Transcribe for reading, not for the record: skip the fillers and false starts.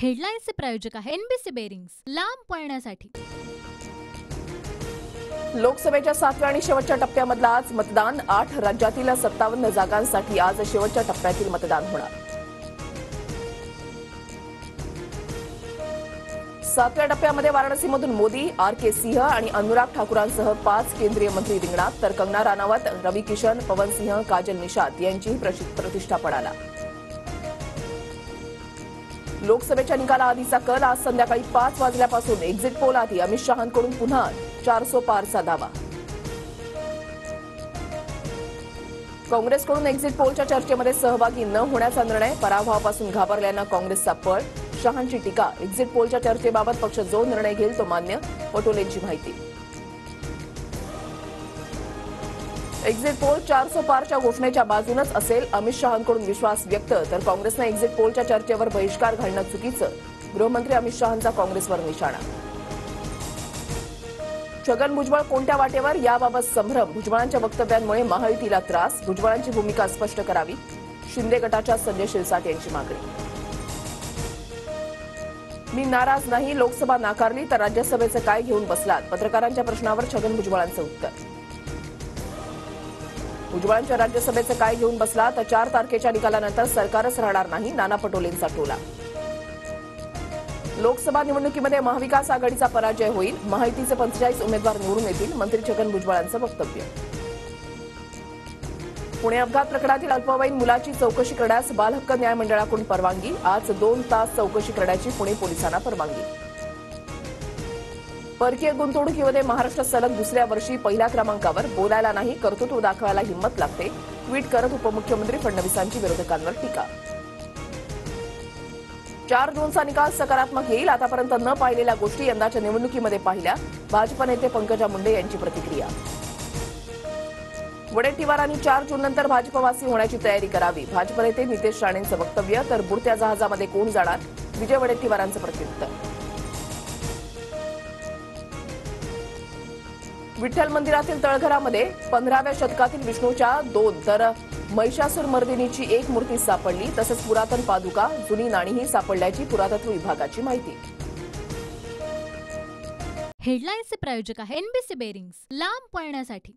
हेडलाईन्सचे प्रायोजक आहे NBC bearings, लांब पळण्यासाठी। लोकसभेच्या 7व्या आणि शेवटच्या टप्प्यामधला आज मतदान 8 राज्यातील 57 जागांसाठी आज शेवटच्या टप्प्यातील मतदान होणार। 7व्या टप्प्यामध्ये वाराणसीमधून मोदी, आर.के. सिंह आणि अनुराग ठाकुरांसह 5 केंद्रीय मंत्री रिंगणात, तर कंगना राणावत, रवी किशन, पवन सिंह, काजल निषाद यांचीही प्रतिष्ठा पडाला। लोकसभेच्या निकालाआधीचा कल आज संध्याकाळी 5 वाजल्यापासून एक्झिट पोल आधी अमित शहांकडून पुन्हा 400 पारचा दावा। काँग्रेसकडून एक्झिट पोलच्या चर्चेमध्ये सहभागी न होण्याचा निर्णय, पराभवापासून घाबरल्यानं काँग्रेसचा पळ, शहांची टीका, एक्झिट पोलच्या चर्चेबाबत पक्ष जो निर्णय घेईल तो मान्य, पटोलेंची माहिती। एक्झिट पोल 400 पारच्या घोषणेच्या बाजूनच असेल, अमित शहांकडून विश्वास व्यक्त, तर काँग्रेसनं एक्झिट पोलच्या चर्चेवर बहिष्कार घालणं चुकीचं, गृहमंत्री अमित शहांचा काँग्रेसवर निशाणा। छगन भुजबळ कोणत्या वाटेवर याबाबत संभ्रम, भुजबळांच्या वक्तव्यांमुळे महायुतीला त्रास, भुजबळांची भूमिका स्पष्ट करावी, शिंदे गटाच्या संजय शिरसाट यांची मागणी। मी नाराज नाही, लोकसभा नाकारली तर राज्यसभेचं काय घेऊन बसलात, पत्रकारांच्या प्रश्नावर छगन भुजबळांचं उत्तर। भुजबळांच्या राज्यसभेचं काय घेऊन बसला तर 4 तारखेच्या निकालानंतर सरकारच राहणार नाही, नाना पटोलेंचा टोला। लोकसभा निवडणुकीमध्ये महाविकास आघाडीचा पराजय होईल, महायुतीचे 45 उमेदवार निवडून येतील, मंत्री छगन भुजबळांचं वक्तव्य। पुणे अपघात प्रकरणातील अल्पवयीन मुलाची चौकशी करण्यास बालहक्क न्याय मंडळाकडून परवानगी, आज 2 तास चौकशी करण्याची पुणे पोलिसांना परवानगी। परकीय गुंतवणुकीमध्ये महाराष्ट्र सलग दुसऱ्या वर्षी पहिल्या क्रमांकावर, बोलायला नाही कर्तृत्व दाखवायला हिंमत लागते, ट्विट करत उपमुख्यमंत्री फडणवीसांची विरोधकांवर टीका। 4 जूनचा निकाल सकारात्मक येईल, आतापर्यंत न पाहिलेल्या गोष्टी यंदाच्या निवडणुकीमध्ये पाहिल्या, भाजप नेते पंकजा मुंडे यांची प्रतिक्रिया। वडेट्टीवारांनी 4 जूननंतर भाजपवासी होण्याची तयारी करावी, भाजप नेते नितेश राणेंचं वक्तव्य, तर बुडत्या जहाजामध्ये कोण जाणार, विजय वडेट्टीवारांचं प्रत्युत्तर। विठ्ठल मंदिरातील तळघरामध्ये 15व्या शतकातील विष्णूच्या 2 तर महिषासूर मर्दिनीची 1 मूर्ती सापडली, तसंच पुरातन पादुका, जुनी नाणीही सापडल्याची पुरातत्व विभागाची माहिती। हेडलाईन्सचे प्रायोजक आहे एनबीसी बेरिंग्स, लांब पळण्यासाठी।